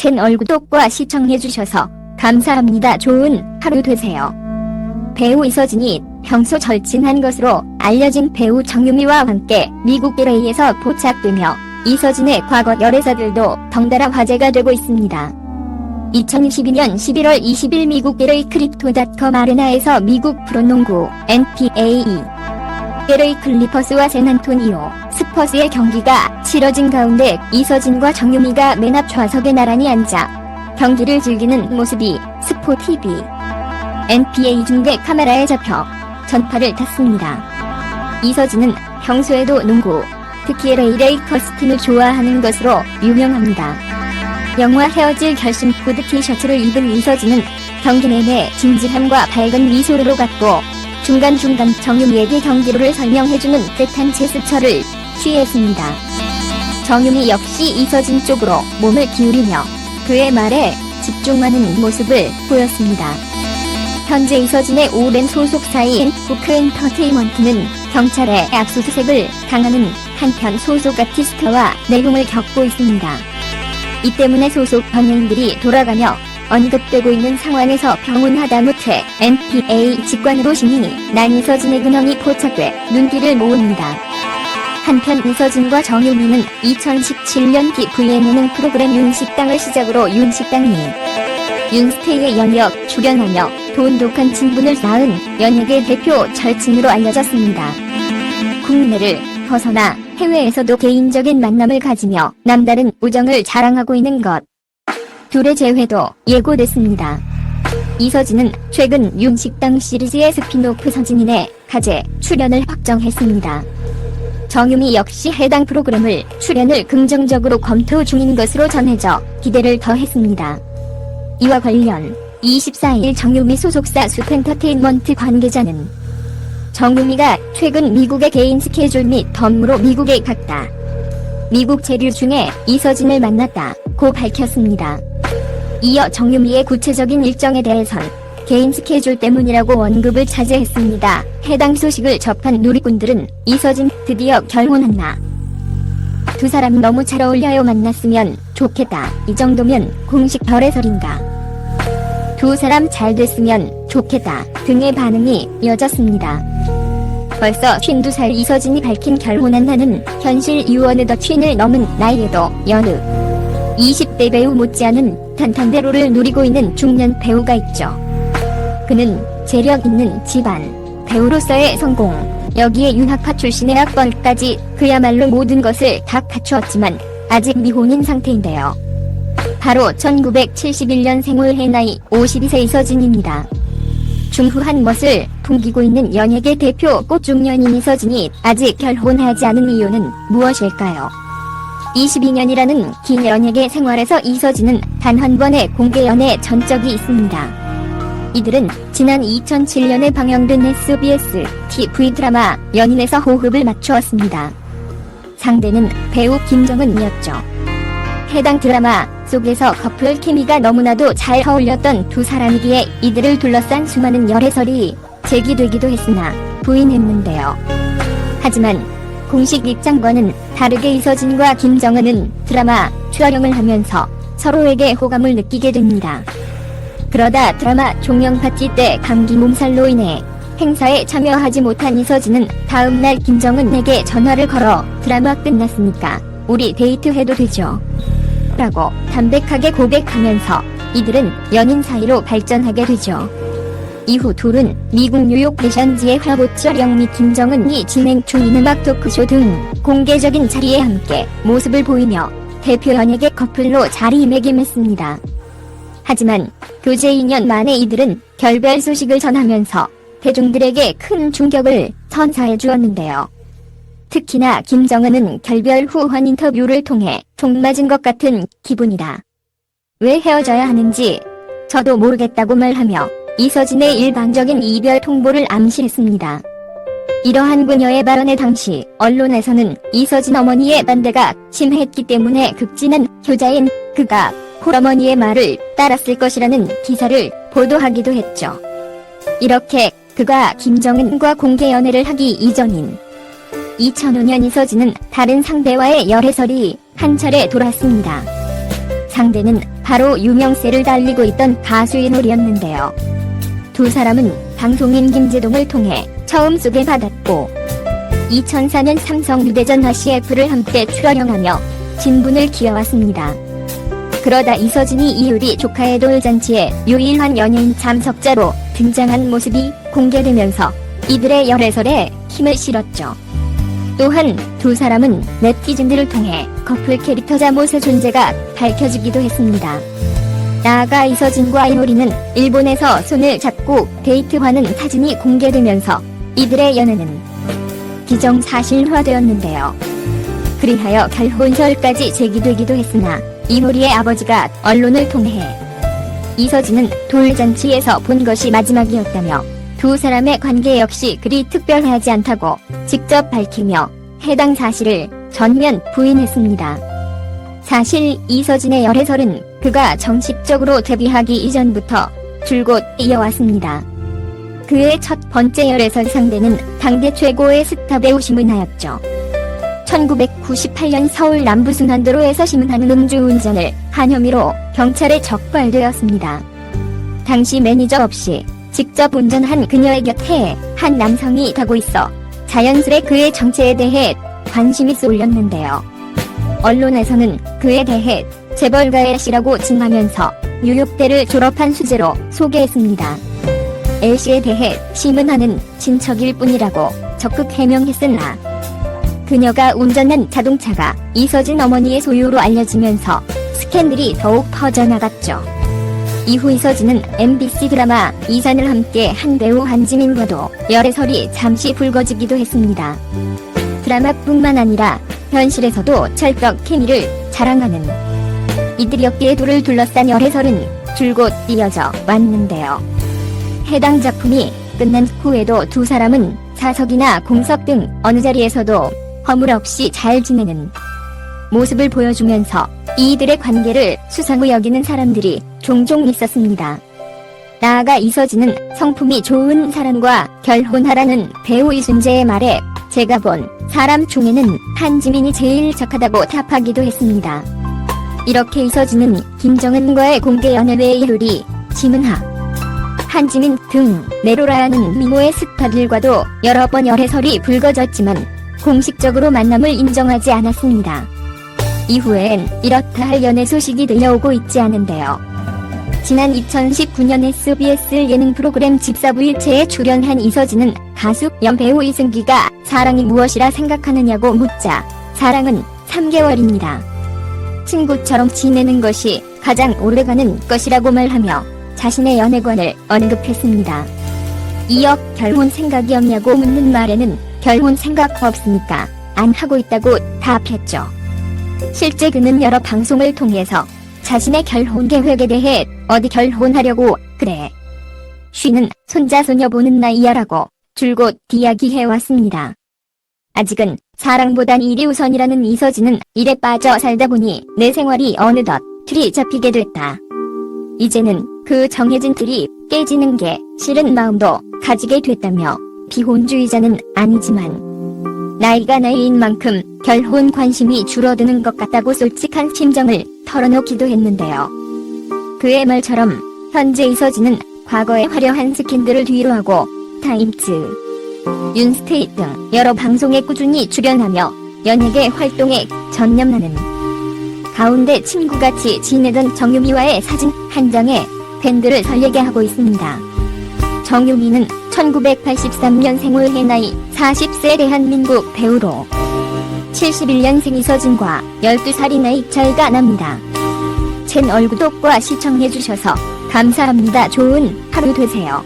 채널 구독과 시청해주셔서 감사합니다. 좋은 하루 되세요. 배우 이서진이 평소 절친한 것으로 알려진 배우 정유미와 함께 미국 LA에서 포착되며 이서진의 과거 열애사들도 덩달아 화제가 되고 있습니다. 2022년 11월 20일 미국 LA 크립토닷컴 아레나에서 미국 프로농구 NBA LA 클리퍼스와 샌안토니오 스퍼스의 경기가 치러진 가운데 이서진과 정유미가 맨 앞 좌석에 나란히 앉아 경기를 즐기는 모습이 스포티비 NBA 중계 카메라에 잡혀 전파를 탔습니다. 이서진은 평소에도 농구, 특히 LA 레이커스 팀을 좋아하는 것으로 유명합니다. 영화 헤어질 결심 후드 티셔츠를 입은 이서진은 경기 내내 진지함과 밝은 미소를 오갔고 중간중간 정유미에게 경기룰을 설명해주는 듯한 제스처를 취했습니다. 정유미 역시 이서진 쪽으로 몸을 기울이며 그의 말에 집중하는 모습을 보였습니다. 현재 이서진의 오랜 소속사인 후크엔터테인먼트는 경찰의 압수수색을 당하는 한편 소속 아티스트와 내용을 겪고 있습니다. 이 때문에 소속 연예인들이 돌아가며 언급되고 있는 상황에서 병원 하다못해 NBA 직관으로 신이 난 이서진의 근황이 포착돼 눈길을 모읍니다. 한편 이서진과 정유미는 2017년 TV 예능 프로그램 윤식당을 시작으로 윤식당이 윤스테이의 연역 출연하며 돈독한 친분을 쌓은 연예계 대표 절친으로 알려졌습니다. 국내를 벗어나 해외에서도 개인적인 만남을 가지며 남다른 우정을 자랑하고 있는 것. 둘의 재회도 예고됐습니다. 이서진은 최근 윤식당 시리즈의 스핀오프 서진인의 가제 출연을 확정했습니다. 정유미 역시 해당 프로그램을 출연을 긍정적으로 검토 중인 것으로 전해져 기대를 더했습니다. 이와 관련 24일 정유미 소속사 숲엔터테인먼트 관계자는 정유미가 최근 미국의 개인 스케줄 및 업무로 미국에 갔다. 미국 체류 중에 이서진을 만났다고 밝혔습니다. 이어 정유미의 구체적인 일정에 대해선 개인 스케줄 때문이라고 언급을 자제했습니다. 해당 소식을 접한 누리꾼들은 이서진 드디어 결혼했나? 두 사람 너무 잘 어울려요. 만났으면 좋겠다. 이 정도면 공식 별의설인가? 두 사람 잘 됐으면 좋겠다 등의 반응이 이어졌습니다. 벌써 52살 이서진이 밝힌 결혼한다는 현실 유언의 더 쉰을 넘은 나이에도 여느 20대 배우 못지않은 탄탄대로를 누리고 있는 중년 배우가 있죠. 그는 재력 있는 집안, 배우로서의 성공, 여기에 윤학파 출신의 학벌까지 그야말로 모든 것을 다 갖추었지만 아직 미혼인 상태인데요. 바로 1971년생 올해 나이 52세 이서진입니다. 중후한 멋을 풍기고 있는 연예계 대표 꽃중년인 이서진이 아직 결혼하지 않은 이유는 무엇일까요? 22년이라는 긴 연예계 생활에서 이서진은 단 한 번의 공개 연애 전적이 있습니다. 이들은 지난 2007년에 방영된 SBS TV 드라마 연인에서 호흡을 맞추었습니다. 상대는 배우 김정은이었죠. 해당 드라마 속에서 커플 케미가 너무나도 잘 어울렸던 두 사람이기에 이들을 둘러싼 수많은 열애설이 제기되기도 했으나 부인했는데요. 하지만 공식 입장과는 다르게 이서진과 김정은은 드라마 촬영을 하면서 서로에게 호감을 느끼게 됩니다. 그러다 드라마 종영 파티 때 감기 몸살로 인해 행사에 참여하지 못한 이서진은 다음날 김정은에게 전화를 걸어 드라마 끝났으니까 우리 데이트해도 되죠? 라고 담백하게 고백하면서 이들은 연인 사이로 발전하게 되죠. 이후 둘은 미국 뉴욕 패션지의 화보 촬영 및 김정은이 진행 중인 음악 토크쇼 등 공개적인 자리에 함께 모습을 보이며 대표 연예계 커플로 자리매김했습니다. 하지만 교제 2년 만에 이들은 결별 소식을 전하면서 대중들에게 큰 충격을 선사해 주었는데요. 특히나 김정은은 결별 후 한 인터뷰를 통해 통 맞은 것 같은 기분이다. 왜 헤어져야 하는지 저도 모르겠다고 말하며 이서진의 일방적인 이별 통보를 암시했습니다. 이러한 그녀의 발언의 당시 언론에서는 이서진 어머니의 반대가 심했기 때문에 극진한 효자인 그가 홀어머니의 말을 따랐을 것이라는 기사를 보도하기도 했죠. 이렇게 그가 김정은과 공개 연애를 하기 이전인 2005년 이서진은 다른 상대와의 열애설이 한 차례 돌았습니다. 상대는 바로 유명세를 달리고 있던 가수 이효리였는데요. 두 사람은 방송인 김재동을 통해 처음 소개받았고 2004년 삼성 유대전 CF를 함께 출연하며 진분을 키워왔습니다. 그러다 이서진이 이효리 조카의 돌잔치에 유일한 연예인 참석자로 등장한 모습이 공개되면서 이들의 열애설에 힘을 실었죠. 또한 두 사람은 네티즌들을 통해 커플 캐릭터자 모습 존재가 밝혀지기도 했습니다. 나아가 이서진과 이효리는 일본에서 손을 잡고 데이트하는 사진이 공개되면서 이들의 연애는 기정사실화되었는데요. 그리하여 결혼설까지 제기되기도 했으나 이효리의 아버지가 언론을 통해 이서진은 돌잔치에서 본 것이 마지막이었다며 두 사람의 관계 역시 그리 특별하지 않다고 직접 밝히며 해당 사실을 전면 부인했습니다. 사실 이서진의 열애설은 그가 정식적으로 데뷔하기 이전부터 줄곧 이어왔습니다. 그의 첫 번째 열애설 상대는 당대 최고의 스타 배우 심은하였죠. 1998년 서울 남부순환도로에서 심은하는 음주운전을 한 혐의로 경찰에 적발되었습니다. 당시 매니저 없이 직접 운전한 그녀의 곁에 한 남성이 타고 있어 자연스레 그의 정체에 대해 관심이 쏠렸는데요. 언론에서는 그에 대해 재벌가의 씨라고 칭하면서 뉴욕대를 졸업한 수재로 소개했습니다. L씨에 대해 심은하는 친척일 뿐이라고 적극 해명했으나 그녀가 운전한 자동차가 이서진 어머니의 소유로 알려지면서 스캔들이 더욱 퍼져나갔죠. 이후 이서진은 MBC 드라마 이산을 함께 한 배우 한지민과도 열애설이 잠시 불거지기도 했습니다. 드라마뿐만 아니라 현실에서도 찰떡 케미를 자랑하는 이들이 어깨에 돌을 둘러싼 열애설은 줄곧 이어져 왔는데요. 해당 작품이 끝난 후에도 두 사람은 사석이나 공석 등 어느 자리에서도 허물 없이 잘 지내는 모습을 보여주면서 이들의 관계를 수상으로 여기는 사람들이 종종 있었습니다. 나아가 이서진은 성품이 좋은 사람과 결혼하라는 배우 이순재의 말에 제가 본 사람 중에는 한지민이 제일 착하다고 답하기도 했습니다. 이렇게 이서진은 김정은과의 공개 연애 외에 이효리, 심은하, 한지민 등 네로라는 미모의 스타들과도 여러 번 열애설이 불거졌지만 공식적으로 만남을 인정하지 않았습니다. 이후엔 이렇다 할 연애 소식이 들려오고 있지 않은데요. 지난 2019년 SBS 예능 프로그램 집사부일체에 출연한 이서진은 가수 연 배우 이승기가 사랑이 무엇이라 생각하느냐고 묻자 사랑은 3개월입니다. 친구처럼 지내는 것이 가장 오래가는 것이라고 말하며 자신의 연애관을 언급했습니다. 이어 결혼 생각이 없냐고 묻는 말에는 결혼 생각 없으니까 안 하고 있다고 답했죠. 실제 그는 여러 방송을 통해서 자신의 결혼 계획에 대해 어디 결혼하려고 그래. 쉬는 손자 소녀 보는 나이야 라고 줄곧 이야기해왔습니다. 아직은 사랑보단 일이 우선이라는 이서진은 일에 빠져 살다 보니 내 생활이 어느덧 틀이 잡히게 됐다. 이제는 그 정해진 틀이 깨지는 게 싫은 마음도 가지게 됐다며 비혼주의자는 아니지만 나이가 나이인 만큼 결혼 관심이 줄어드는 것 같다고 솔직한 심정을 털어놓기도 했는데요. 그의 말처럼 현재 이서진은 과거의 화려한 스캔들을 뒤로하고 타임즈, 윤스테이 등 여러 방송에 꾸준히 출연하며 연예계 활동에 전념하는 가운데 친구같이 지내던 정유미와의 사진 한 장에 팬들을 설레게 하고 있습니다. 정유미는 1983년생 올해 나이 40세 대한민국 배우로 71년생 이서진과 12살이 나이 차이가 납니다. 채널 구독과 시청해주셔서 감사합니다. 좋은 하루 되세요.